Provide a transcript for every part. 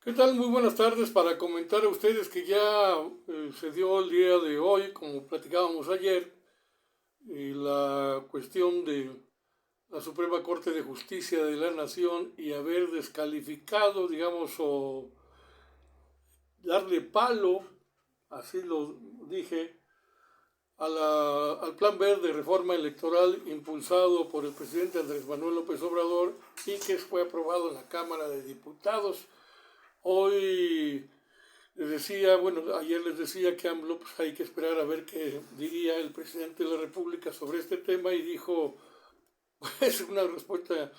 ¿Qué tal? Muy buenas tardes para comentar a ustedes que ya se dio el día de hoy, como platicábamos ayer, la cuestión de la Suprema Corte de Justicia de la Nación y haber descalificado, digamos, o darle palo, así lo dije, al plan verde de reforma electoral impulsado por el presidente Andrés Manuel López Obrador y que fue aprobado en la Cámara de Diputados. Hoy les decía, bueno, ayer les decía que AMLO, pues hay que esperar a ver qué diría el presidente de la República sobre este tema y dijo, pues una respuesta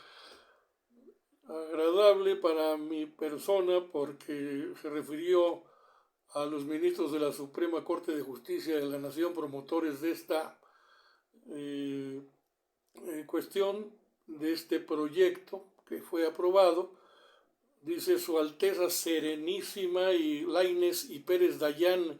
agradable para mi persona porque se refirió a los ministros de la Suprema Corte de Justicia de la Nación, promotores de esta eh, cuestión, de este proyecto que fue aprobado. Dice Su Alteza Serenísima y Lainez y Pérez Dayán,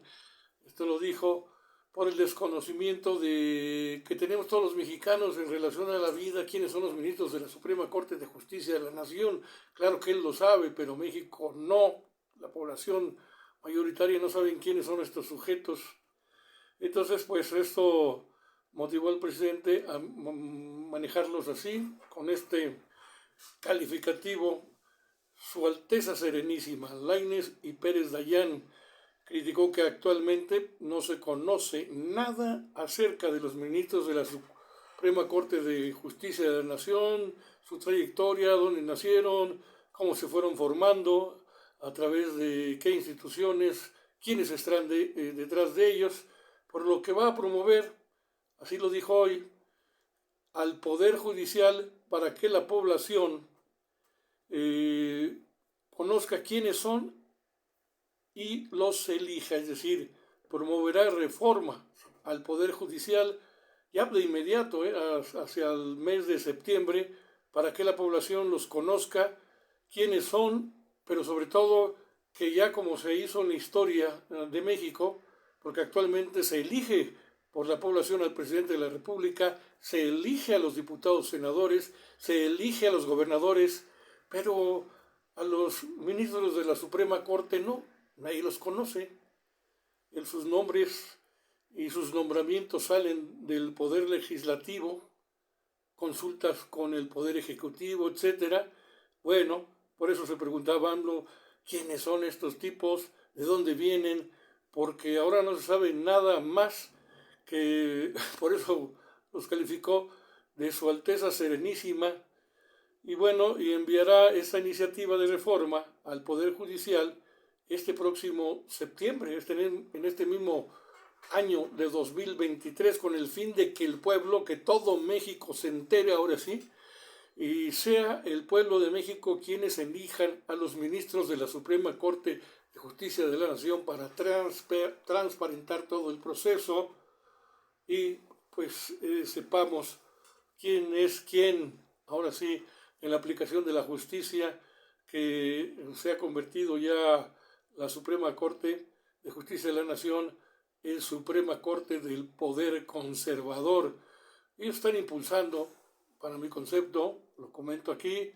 esto lo dijo por el desconocimiento que tenemos todos los mexicanos en relación a la vida, quiénes son los ministros de la Suprema Corte de Justicia de la Nación. Claro que él lo sabe, pero México no, la población mayoritaria no saben quiénes son estos sujetos. Entonces, pues esto motivó al presidente a manejarlos así, con este calificativo. Su Alteza Serenísima, Lainez y Pérez Dayán, criticó que actualmente no se conoce nada acerca de los ministros de la Suprema Corte de Justicia de la Nación, su trayectoria, dónde nacieron, cómo se fueron formando, a través de qué instituciones, quiénes están detrás de ellos, por lo que va a promover, así lo dijo hoy, al Poder Judicial para que la población conozca quiénes son y los elija, es decir, promoverá reforma al Poder Judicial ya de inmediato, hacia el mes de septiembre, para que la población los conozca, quiénes son, pero sobre todo que ya como se hizo en la historia de México, porque actualmente se elige por la población al presidente de la República, se elige a los diputados senadores, se elige a los gobernadores, pero a los ministros de la Suprema Corte no, nadie los conoce. Sus nombres y sus nombramientos salen del Poder Legislativo, consultas con el Poder Ejecutivo, etcétera. Bueno, por eso se preguntaba AMLO quiénes son estos tipos, de dónde vienen, porque ahora no se sabe nada más que, por eso los calificó de Su Alteza Serenísima, y bueno, y enviará esta iniciativa de reforma al Poder Judicial este próximo septiembre, en este mismo año de 2023, con el fin de que el pueblo, que todo México se entere ahora sí, y sea el pueblo de México quienes elijan a los ministros de la Suprema Corte de Justicia de la Nación para transparentar todo el proceso y pues sepamos quién es quién, ahora sí, en la aplicación de la justicia, que se ha convertido ya la Suprema Corte de Justicia de la Nación en Suprema Corte del Poder Conservador. Ellos están impulsando, para mi concepto, lo comento aquí,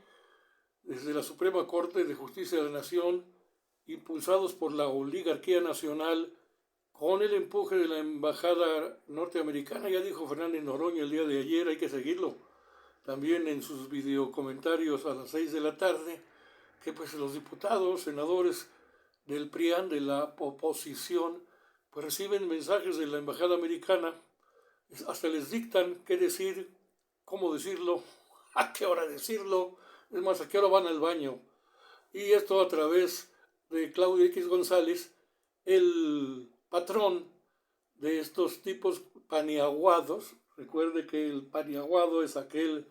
desde la Suprema Corte de Justicia de la Nación, impulsados por la oligarquía nacional, con el empuje de la embajada norteamericana. Ya dijo Fernández Noroña el día de ayer, hay que seguirlo también en sus videocomentarios a las 6 de la tarde, que pues los diputados, senadores del PRIAN, de la oposición, pues reciben mensajes de la embajada americana, hasta les dictan qué decir, cómo decirlo, a qué hora decirlo, es más, a qué hora van al baño. Y esto a través de Claudio X González, el patrón de estos tipos paniaguados. Recuerde que el paniaguado es aquel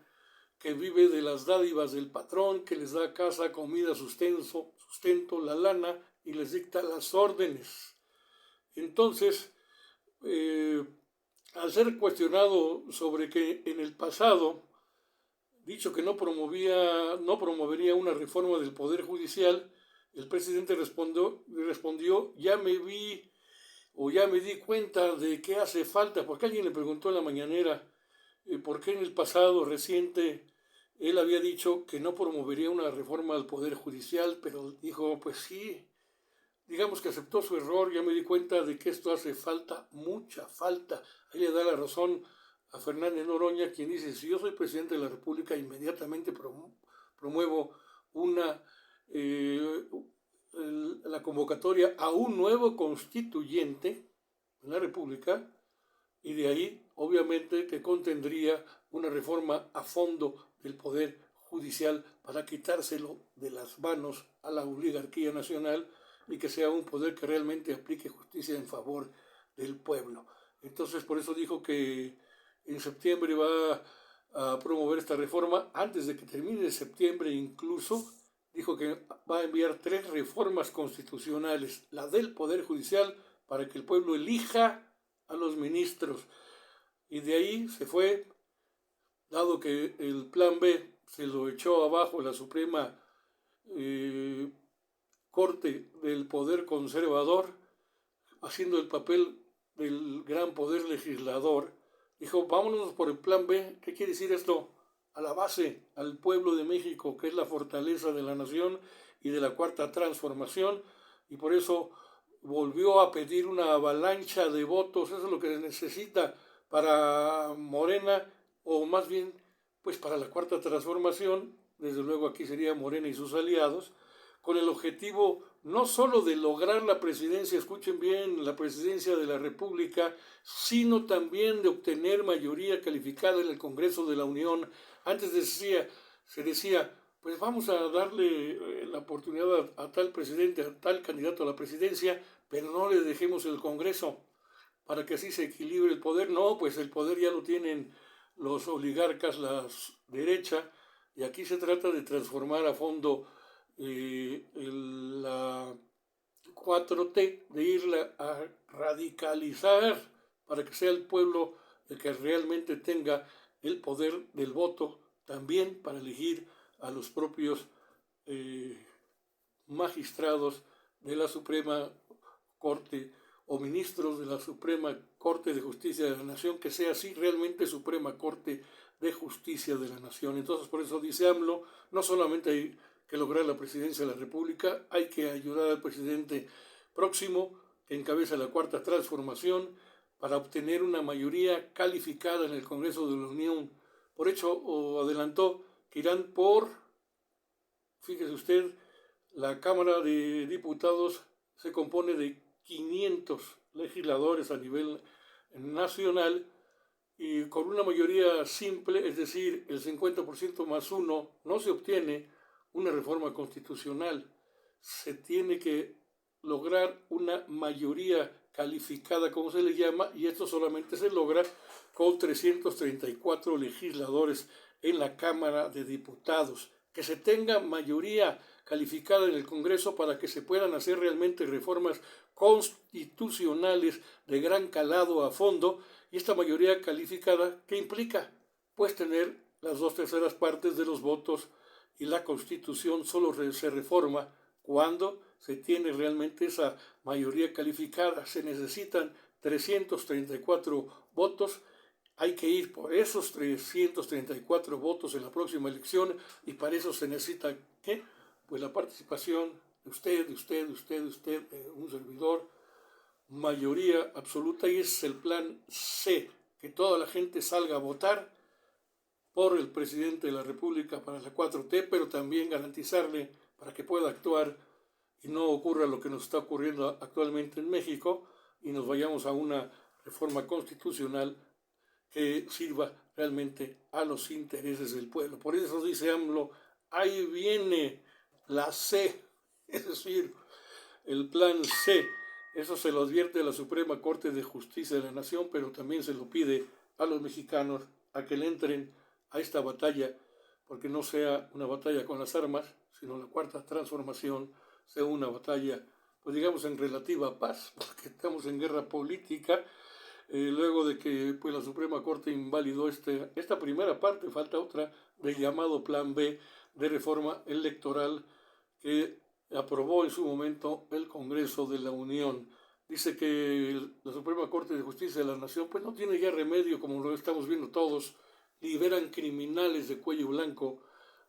que vive de las dádivas del patrón, que les da casa, comida, sustento, la lana y les dicta las órdenes. Entonces, al ser cuestionado sobre que en el pasado, dicho que no promovería una reforma del Poder Judicial, el presidente respondió, ya me di cuenta de que hace falta, porque alguien le preguntó en la mañanera por qué en el pasado reciente Él había dicho que no promovería una reforma al Poder Judicial, pero dijo, pues sí, digamos que aceptó su error, ya me di cuenta de que esto hace falta, mucha falta. Ahí le da la razón a Fernández Noroña, quien dice, si yo soy presidente de la República, inmediatamente promuevo una, la convocatoria a un nuevo constituyente en la República, y de ahí, obviamente, que contendría una reforma a fondo del Poder Judicial para quitárselo de las manos a la oligarquía nacional y que sea un poder que realmente aplique justicia en favor del pueblo. Entonces, por eso dijo que en septiembre va a promover esta reforma. Antes de que termine septiembre incluso, dijo que va a enviar 3 reformas constitucionales, la del Poder Judicial, para que el pueblo elija a los ministros. Y de ahí se fue, dado que el plan B se lo echó abajo la Suprema Corte del Poder Conservador, haciendo el papel del gran poder legislador, dijo, vámonos por el plan B. ¿Qué quiere decir esto? A la base, al pueblo de México, que es la fortaleza de la nación y de la cuarta transformación, y por eso volvió a pedir una avalancha de votos. Eso es lo que necesita para Morena, o más bien, pues para la cuarta transformación. Desde luego aquí sería Morena y sus aliados, con el objetivo no solo de lograr la presidencia, escuchen bien, la presidencia de la República, sino también de obtener mayoría calificada en el Congreso de la Unión. Antes se decía, pues vamos a darle la oportunidad a tal presidente, a tal candidato a la presidencia, pero no le dejemos el Congreso para que así se equilibre el poder. No, pues el poder ya lo tienen los oligarcas, la derecha, y aquí se trata de transformar a fondo la 4T, de irla a radicalizar para que sea el pueblo el que realmente tenga el poder del voto, también para elegir a los propios magistrados de la Suprema Corte o ministros de la Suprema Corte de Justicia de la Nación, que sea así realmente Suprema Corte de Justicia de la Nación. Entonces, por eso dice AMLO, no solamente hay que lograr la presidencia de la República, hay que ayudar al presidente próximo que encabeza la cuarta transformación para obtener una mayoría calificada en el Congreso de la Unión. Por hecho, adelantó que irán por, fíjese usted, la Cámara de Diputados se compone de 500 legisladores a nivel nacional, y con una mayoría simple, es decir, el 50% más 1, no se obtiene una reforma constitucional. Se tiene que lograr una mayoría calificada, como se le llama, y esto solamente se logra con 334 legisladores en la Cámara de Diputados. Que se tenga mayoría calificada en el Congreso para que se puedan hacer realmente reformas constitucionales de gran calado a fondo. Y esta mayoría calificada, ¿qué implica? Pues tener las 2/3 partes de los votos, y la Constitución solo se reforma cuando se tiene realmente esa mayoría calificada. Se necesitan 334 votos. Hay que ir por esos 334 votos en la próxima elección, y para eso se necesita, ¿qué? Pues la participación de usted, un servidor, mayoría absoluta, y ese es el plan C, que toda la gente salga a votar por el presidente de la República para la 4T, pero también garantizarle para que pueda actuar y no ocurra lo que nos está ocurriendo actualmente en México y nos vayamos a una reforma constitucional que sirva realmente a los intereses del pueblo. Por eso dice AMLO, ahí viene la C, es decir, el plan C. Eso se lo advierte la Suprema Corte de Justicia de la Nación, pero también se lo pide a los mexicanos a que le entren a esta batalla, porque no sea una batalla con las armas, sino la cuarta transformación sea una batalla, pues digamos, en relativa paz, porque estamos en guerra política. Luego de que pues, la Suprema Corte invalidó esta primera parte, falta otra del llamado Plan B de reforma electoral que aprobó en su momento el Congreso de la Unión. Dice que la Suprema Corte de Justicia de la Nación pues no tiene ya remedio, como lo estamos viendo todos, liberan criminales de cuello blanco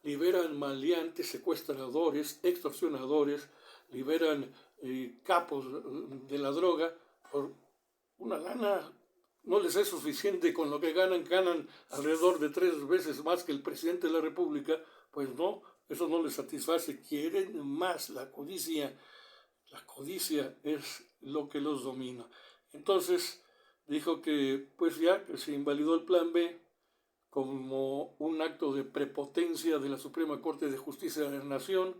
liberan maleantes, secuestradores, extorsionadores, liberan capos de la droga por una lana. No les es suficiente con lo que ganan alrededor de 3 veces más que el presidente de la República. Pues no, eso no les satisface, quieren más. La codicia es lo que los domina. Entonces dijo que pues ya que se invalidó el plan B como un acto de prepotencia de la Suprema Corte de Justicia de la Nación,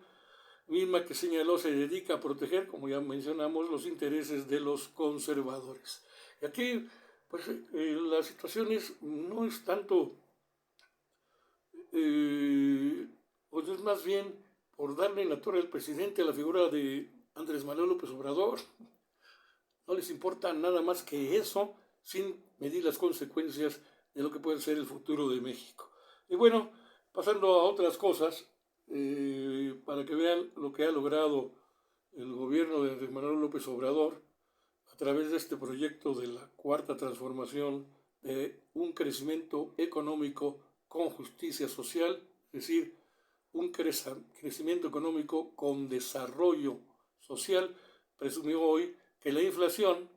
misma que señaló se dedica a proteger, como ya mencionamos, los intereses de los conservadores. Y aquí pues la situación no es tanto, pues es más bien por darle en la torre al presidente a la figura de Andrés Manuel López Obrador. No les importa nada más que eso, sin medir las consecuencias de lo que puede ser el futuro de México. Y bueno, pasando a otras cosas, para que vean lo que ha logrado el gobierno de Andrés Manuel López Obrador a través de este proyecto de la Cuarta Transformación, de un crecimiento económico con justicia social, es decir, un crecimiento económico con desarrollo social. Presumió hoy que la inflación,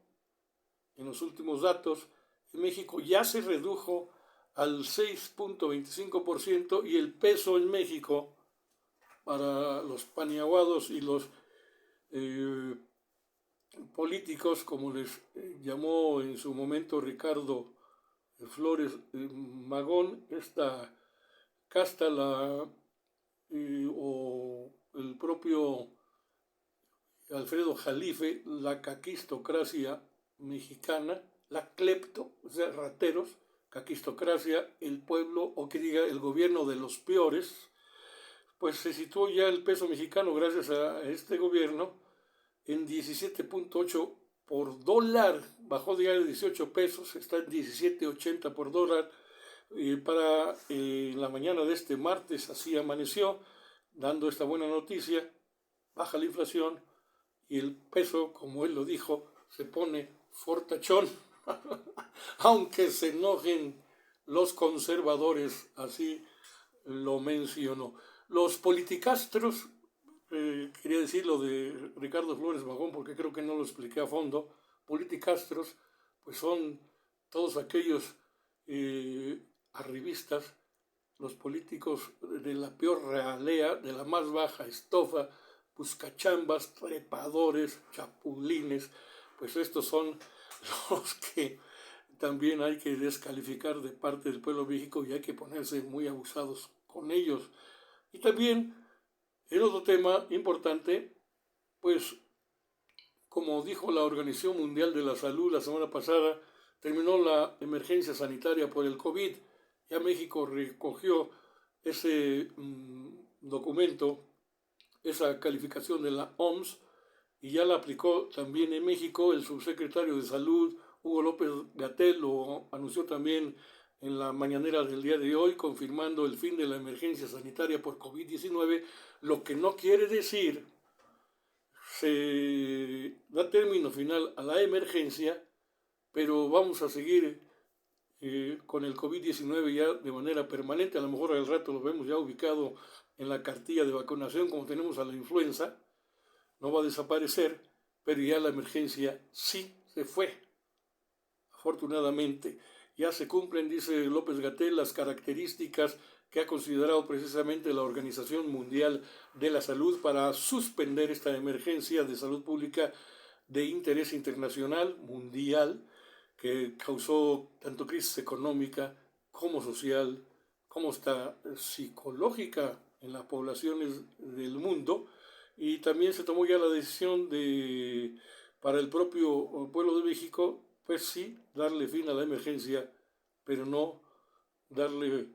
en los últimos datos, en México ya se redujo al 6.25% y el peso en México para los paniaguados y los políticos, como les llamó en su momento Ricardo Flores Magón, esta casta o el propio Alfredo Jalife, la caquistocracia mexicana, la clepto, o sea, rateros, caquistocracia, el pueblo, o que diga el gobierno de los peores, pues se situó ya el peso mexicano, gracias a este gobierno, en 17.8 por dólar, bajó ya de 18 pesos, está en 17.80 por dólar. Para la mañana de este martes así amaneció, dando esta buena noticia, baja la inflación y el peso, como él lo dijo, se pone fortachón, aunque se enojen los conservadores, así lo mencionó. Los politicastros, quería decir lo de Ricardo Flores Magón porque creo que no lo expliqué a fondo. Politicastros pues son todos aquellos arribistas, los políticos de la peor ralea, de la más baja estofa, buscachambas, trepadores, chapulines. Pues estos son los que también hay que descalificar de parte del pueblo de México y hay que ponerse muy abusados con ellos. Y también el otro tema importante, pues como dijo la Organización Mundial de la Salud la semana pasada, terminó la emergencia sanitaria por el COVID. Ya México recogió ese documento, esa calificación de la OMS, y ya la aplicó también en México. El subsecretario de Salud, Hugo López-Gatell, lo anunció también en la mañanera del día de hoy, confirmando el fin de la emergencia sanitaria por COVID-19, lo que no quiere decir se da término final a la emergencia, pero vamos a seguir con el COVID-19 ya de manera permanente. A lo mejor al rato lo vemos ya ubicado en la cartilla de vacunación, como tenemos a la influenza. No va a desaparecer, pero ya la emergencia sí se fue. Afortunadamente, ya se cumplen, dice López-Gatell, las características que ha considerado precisamente la Organización Mundial de la Salud para suspender esta emergencia de salud pública de interés internacional, mundial, que causó tanto crisis económica como social, como hasta psicológica en las poblaciones del mundo. Y también se tomó ya la decisión de, para el propio pueblo de México, pues sí, darle fin a la emergencia, pero no darle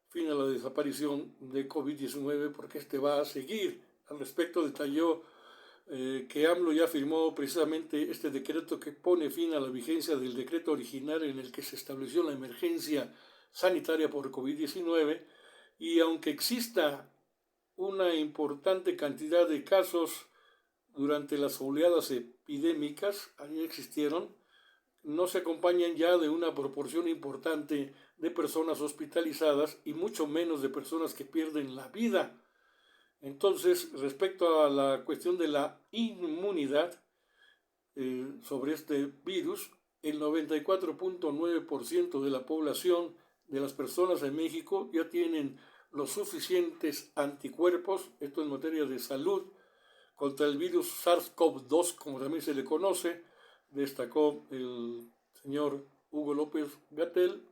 fin a la desaparición de COVID-19, porque este va a seguir. Al respecto detalló que AMLO ya firmó precisamente este decreto que pone fin a la vigencia del decreto original en el que se estableció la emergencia sanitaria por COVID-19, y aunque exista una importante cantidad de casos durante las oleadas epidémicas, ahí existieron, no se acompañan ya de una proporción importante de personas hospitalizadas y mucho menos de personas que pierden la vida. Entonces, respecto a la cuestión de la inmunidad sobre este virus, el 94.9% de la población de las personas en México ya tienen los suficientes anticuerpos, esto en materia de salud, contra el virus SARS-CoV-2, como también se le conoce, destacó el señor Hugo López-Gatell,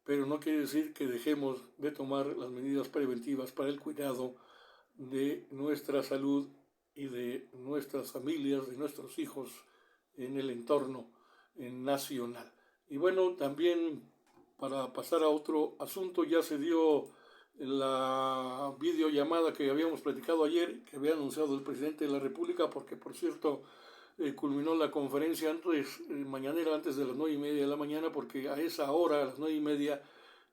pero no quiere decir que dejemos de tomar las medidas preventivas para el cuidado de nuestra salud y de nuestras familias, de nuestros hijos en el entorno nacional. Y bueno, también para pasar a otro asunto, ya se dio la videollamada que habíamos platicado ayer, que había anunciado el presidente de la República, porque por cierto culminó la conferencia mañanera antes de las 9:30 de la mañana, porque a esa hora, a las 9:30,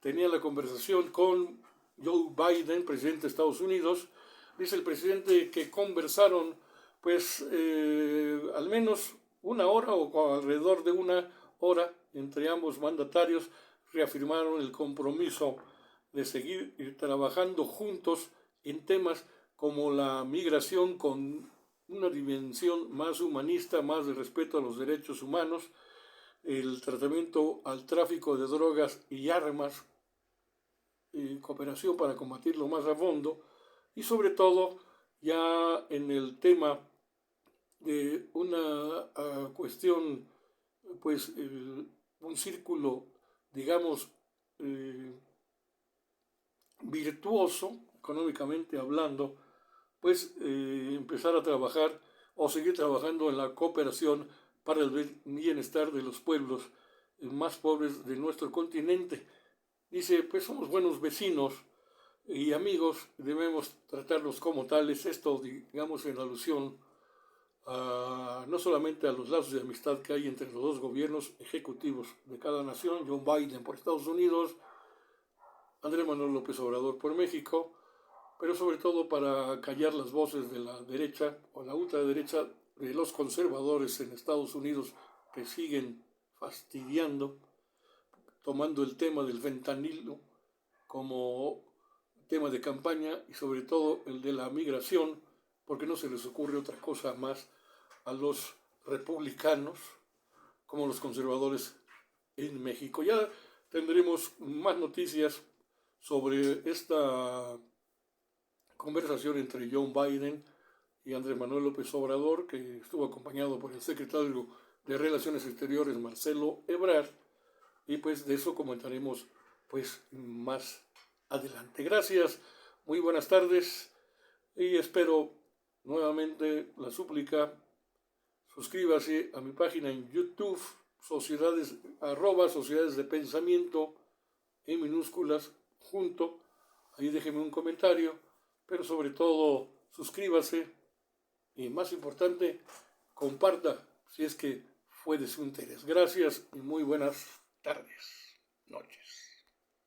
tenía la conversación con Joe Biden, presidente de Estados Unidos. Dice el presidente que conversaron pues al menos una hora o alrededor de una hora entre ambos mandatarios. Reafirmaron el compromiso de seguir trabajando juntos en temas como la migración con una dimensión más humanista, más de respeto a los derechos humanos, el tratamiento al tráfico de drogas y armas, cooperación para combatirlo más a fondo, y sobre todo ya en el tema de una cuestión, pues un círculo, digamos, virtuoso, económicamente hablando, pues empezar a trabajar o seguir trabajando en la cooperación para el bienestar de los pueblos más pobres de nuestro continente. Dice, pues somos buenos vecinos y amigos, debemos tratarlos como tales, esto digamos en alusión no solamente a los lazos de amistad que hay entre los dos gobiernos ejecutivos de cada nación, Joe Biden por Estados Unidos, Andrés Manuel López Obrador por México, pero sobre todo para callar las voces de la derecha o la ultraderecha, de los conservadores en Estados Unidos que siguen fastidiando, tomando el tema del fentanilo como tema de campaña y sobre todo el de la migración, porque no se les ocurre otra cosa más a los republicanos como los conservadores en México. Ya tendremos más noticias sobre esta conversación entre Joe Biden y Andrés Manuel López Obrador, que estuvo acompañado por el secretario de Relaciones Exteriores, Marcelo Ebrard, y pues de eso comentaremos pues más adelante. Gracias, muy buenas tardes y espero nuevamente la súplica. Suscríbase a mi página en YouTube, sociedades de pensamiento en minúsculas, junto. Ahí déjeme un comentario, pero sobre todo suscríbase y más importante, comparta si es que fue de su interés. Gracias y muy buenas tardes, noches.